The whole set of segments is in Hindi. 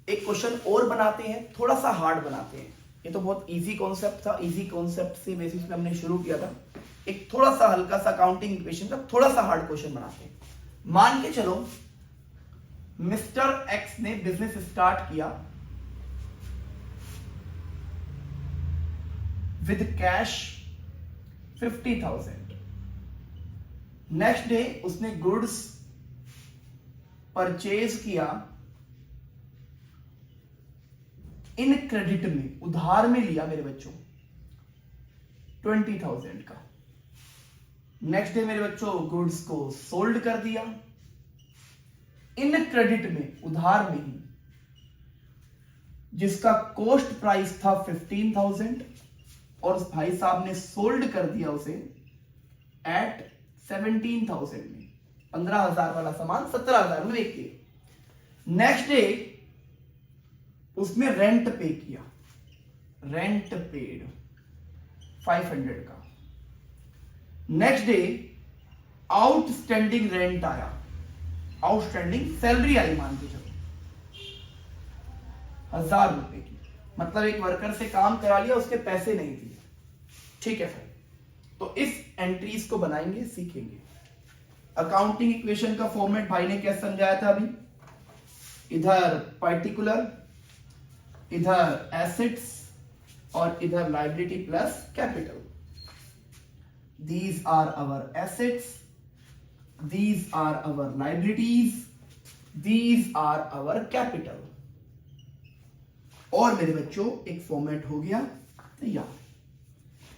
एक क्वेश्चन और बनाते हैं, थोड़ा सा हार्ड बनाते हैं। ये तो बहुत इजी कॉन्सेप्ट था, इजी कॉन्सेप्ट से बेसिस पे हमने शुरू किया था। एक थोड़ा सा हल्का सा काउंटिंग इक्वेशन का थोड़ा सा हार्ड क्वेश्चन बनाते हैं। मान के चलो मिस्टर एक्स ने बिजनेस स्टार्ट किया विद कैश 50,000। नेक्स्ट डे उसने गुड्स परचेज किया इन क्रेडिट में, उधार में लिया मेरे बच्चों 20,000 का। नेक्स्ट डे मेरे बच्चों गुड्स को सोल्ड कर दिया इन क्रेडिट में, उधार में ही, जिसका कॉस्ट प्राइस था 15,000 और उस भाई साहब ने सोल्ड कर दिया उसे एट 17,000 में। 15,000 वाला सामान 17,000 में बेच दिया। नेक्स्ट डे उसने रेंट पे किया, रेंट पेड 500 का। नेक्स्ट डे आउटस्टैंडिंग रेंट आया, आउटस्टैंडिंग सैलरी आई, मान के चलो 1,000 रुपए की, मतलब एक वर्कर से काम करा लिया, उसके पैसे नहीं दिए। ठीक है फिर, तो इस एंट्रीज को बनाएंगे, सीखेंगे। अकाउंटिंग इक्वेशन का फॉर्मेट भाई ने क्या समझाया था अभी, इधर पर्टिकुलर, इधर एसेट्स और इधर liability plus capital. These are our assets, these are our liabilities, these are our capital. और मेरे बच्चों एक फॉर्मेट हो गया तैयार।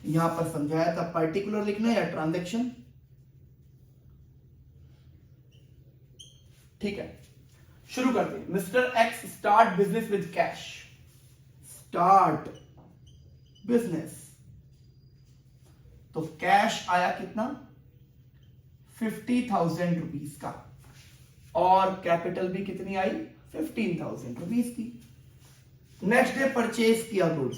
यहां पर समझाया था पर्टिकुलर लिखना या ट्रांजैक्शन। ठीक है, शुरू करते हैं। Mister x start business with cash, start business, तो कैश आया कितना 50,000 रुपीज का, और कैपिटल भी कितनी आई 15,000 रुपीज की। नेक्स्ट डे परचेज किया गुड्स,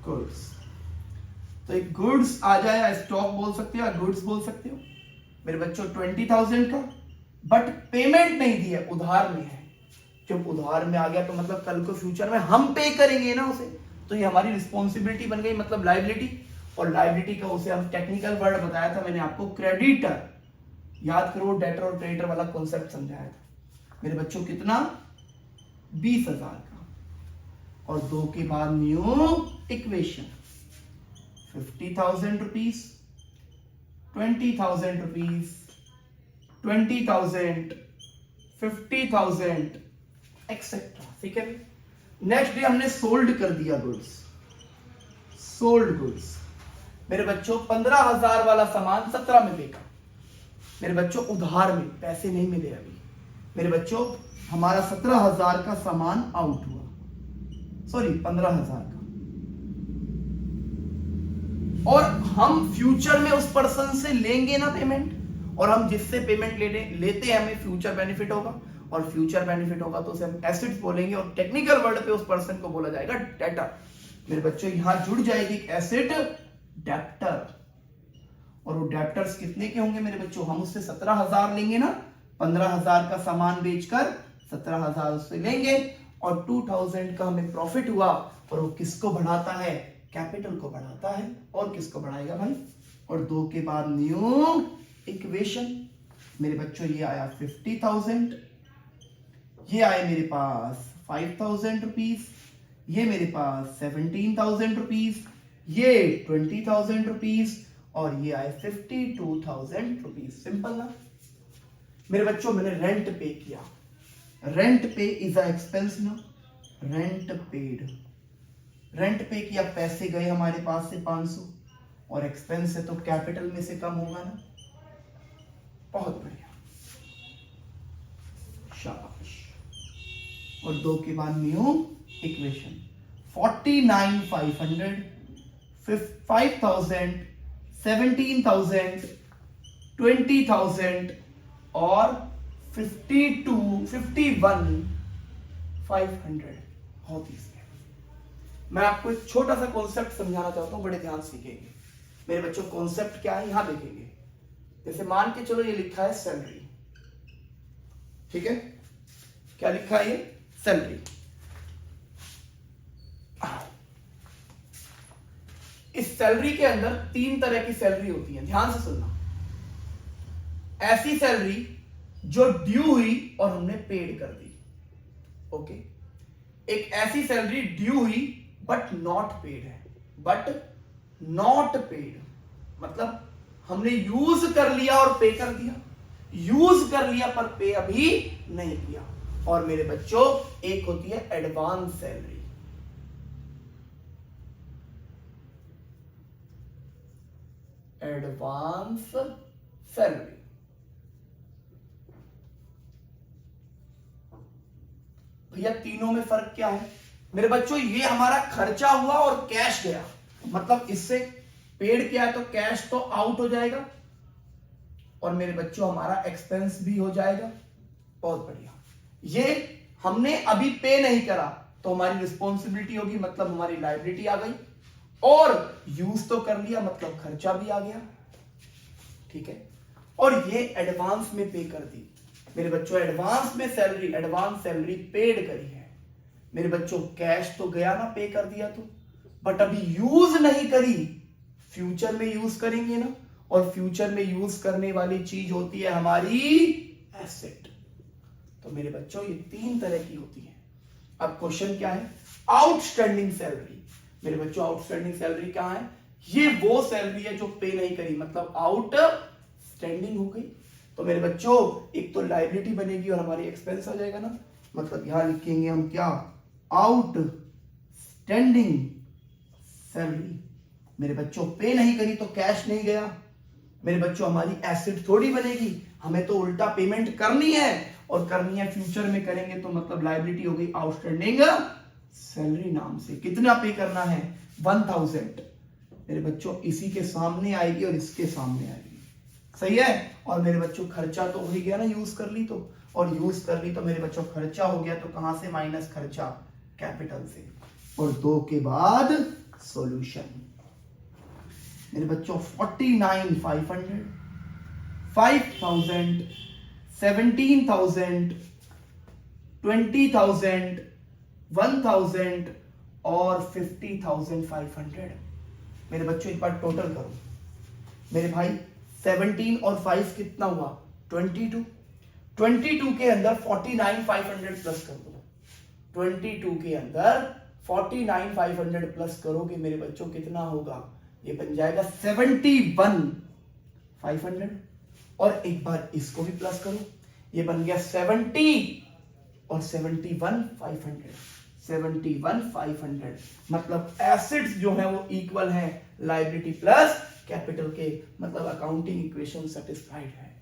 गुड्स, तो एक गुड्स आ जाए, स्टॉक बोल सकते हो या गुड्स बोल सकते हो मेरे बच्चों 20,000 का, बट पेमेंट नहीं दी है, उधार में है। जब उधार में आ गया तो मतलब कल को फ्यूचर में हम पे करेंगे ना उसे, तो ये हमारी रिस्पॉन्सिबिलिटी बन गई, मतलब लायबिलिटी। और लायबिलिटी का उसे हम टेक्निकल वर्ड बताया था मैंने आपको, क्रेडिटर। याद करो, डेटर और क्रेडिटर वाला कॉन्सेप्ट समझाया था मेरे बच्चों। कितना 20,000 का, और 2 के बाद new equation 50,000 rupees, 20,000 rupees, 20,000, 50,000 etcetera. ठीक है, नेक्स्ट डे हमने सोल्ड कर दिया गुड्स, सोल्ड गुड्स मेरे बच्चों 15,000 वाला सामान 17 में बेचा मेरे बच्चों, उधार में, पैसे नहीं मिले अभी मेरे बच्चों। हमारा 17,000 का सामान आउट हुआ, सॉरी 15,000 का, और हम फ्यूचर में उस पर्सन से लेंगे ना पेमेंट, और हम जिससे पेमेंट लेते हैं हमें फ्यूचर बेनिफिट होगा, और फ्यूचर बेनिफिट होगा तो उसे हम एसेट्स बोलेंगे, और टेक्निकल वर्ड पे उस पर्सन को बोला जाएगा डेटर। मेरे बच्चों यहां जुड़ जाएगी एक एसेट डेप्टर, और वो डेप्टर्स कितने के होंगे मेरे बच्चों, हम उससे 17,000 लेंगे ना, 15,000 का सामान बेचकर 17,000 उससे लेंगे, और 2,000 का हमें प्रॉफिट हुआ, और वो किसको बढ़ाता है, कैपिटल को बढ़ाता है। और किसको बढ़ाएगा भाई, और 2 के बाद न्यू इक्वेशन मेरे बच्चों, ये आया 50,000, ये आए मेरे पास 5,000 रुपीज, ये मेरे पास 17,000 रुपीज, ये 20,000 रुपीज, और ये आए 52,000 रुपीज। सिंपल ना मेरे बच्चों। मैंने रेंट पे किया, रेंट पे इज अ एक्सपेंस ना, रेंट पेड, रेंट पे किया, पैसे गए हमारे पास से 500, और एक्सपेंस है तो कैपिटल में से कम होगा ना। बहुत बढ़िया, शाबाश। और 2 के बाद न्यू इक्वेशन 49,500, 5,000, 17,000, 20,000 और 51,500। बहुत ईजी है। मैं आपको एक छोटा सा कॉन्सेप्ट समझाना चाहता हूं, बड़े ध्यान सीखेंगे। मेरे बच्चों कॉन्सेप्ट क्या है यहां देखेंगे। जैसे मान के चलो ये लिखा है सैलरी, ठीक है, क्या लिखा है ये, सैलरी। इस सैलरी के अंदर 3 तरह की सैलरी होती है, ध्यान से सुनना। ऐसी सैलरी जो ड्यू हुई और हमने पेड कर दी, ओके। एक ऐसी सैलरी ड्यू हुई बट नॉट पेड है, बट नॉट पेड मतलब हमने यूज कर लिया और पे कर दिया, यूज कर लिया पर पे अभी नहीं किया। और मेरे बच्चों एक होती है एडवांस सैलरी, एडवांस सैलरी। भैया तीनों में फर्क क्या है मेरे बच्चों, ये हमारा खर्चा हुआ और कैश गया, मतलब इससे पेड किया तो कैश तो आउट हो जाएगा और मेरे बच्चों हमारा एक्सपेंस भी हो जाएगा। बहुत बढ़िया। ये हमने अभी पे नहीं करा तो हमारी रिस्पॉन्सिबिलिटी होगी, मतलब हमारी लायबिलिटी आ गई, और यूज तो कर लिया मतलब खर्चा भी आ गया, ठीक है। और ये एडवांस में पे कर दी मेरे बच्चों, एडवांस में सैलरी, एडवांस सैलरी पेड करी है मेरे बच्चों, कैश तो गया ना पे कर दिया तो, बट अभी यूज नहीं करी, फ्यूचर में यूज करेंगे ना, और फ्यूचर में यूज करने वाली चीज होती है हमारी एसेट। तो मेरे बच्चों ये 3 तरह की होती है। अब क्वेश्चन क्या है, आउटस्टैंडिंग सैलरी। मेरे बच्चों आउटस्टैंडिंग सैलरी कहां है, ये वो सैलरी है जो पे नहीं करी, मतलब आउटस्टैंडिंग हो गई। तो मेरे बच्चों एक तो लायबिलिटी बनेगी और हमारी एक्सपेंस आ जाएगा ना, मतलब यहां लिखेंगे हम क्या, आउटस्टैंडिंग सैलरी। मेरे बच्चों पे नहीं करी तो कैश नहीं गया, मेरे बच्चों हमारी एसेट थोड़ी बनेगी, हमें तो उल्टा पेमेंट करनी है, और करनी है फ्यूचर में करेंगे तो मतलब लायबिलिटी हो गई आउटस्टैंडिंग सैलरी नाम से। कितना पे करना है, 1000। मेरे बच्चों इसी के सामने आएगी और इसके सामने आएगी, सही है। और मेरे बच्चों खर्चा तो हो ही गया ना, यूज कर ली तो, और यूज कर ली तो मेरे बच्चों खर्चा हो गया, तो कहां से माइनस खर्चा, कैपिटल से। और 2 के बाद सॉल्यूशन। मेरे बच्चों 49,500, 5,000, 17,000, 20,000, 1,000 और 50,500। मेरे बच्चों एक बार टोटल करो मेरे भाई, 17 और 5 कितना हुआ, 22। 22 के अंदर 49,500 प्लस कर दो, 22 के अंदर 49,500 प्लस करोगे मेरे बच्चों कितना होगा, ये बन जाएगा 71,500। और एक बार इसको भी प्लस करो, ये बन गया 70 और 71,500, 71,500। मतलब एसेट्स जो है वो इक्वल है लायबिलिटी प्लस कैपिटल के, मतलब अकाउंटिंग इक्वेशन सेटिस्फाइड है।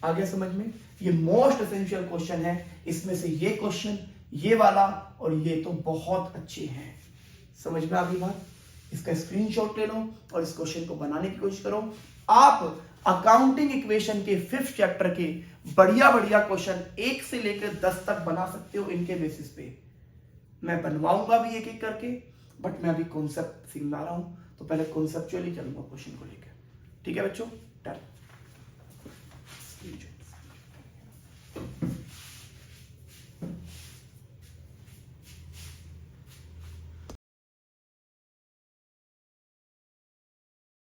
आगे समझ में, ये मोस्ट एसेंशियल क्वेश्चन है, इसमें से ये क्वेश्चन, ये वाला और ये तो बहुत अच्छे हैं। समझ में आ गई बात, इसका स्क्रीनशॉट ले लो और इस क्वेश्चन को बनाने की कोशिश करो। आप अकाउंटिंग इक्वेशन के 5th चैप्टर के बढ़िया बढ़िया क्वेश्चन 1 से लेकर 10 तक बना सकते हो इनके बेसिस पे। मैं बनवाऊंगा भी एक एक करके, बट मैं अभी कॉन्सेप्ट सिखा रहा हूं, तो पहले कॉन्सेप्चुअली चलूंगा क्वेश्चन को लेकर, ठीक है बच्चों, डन।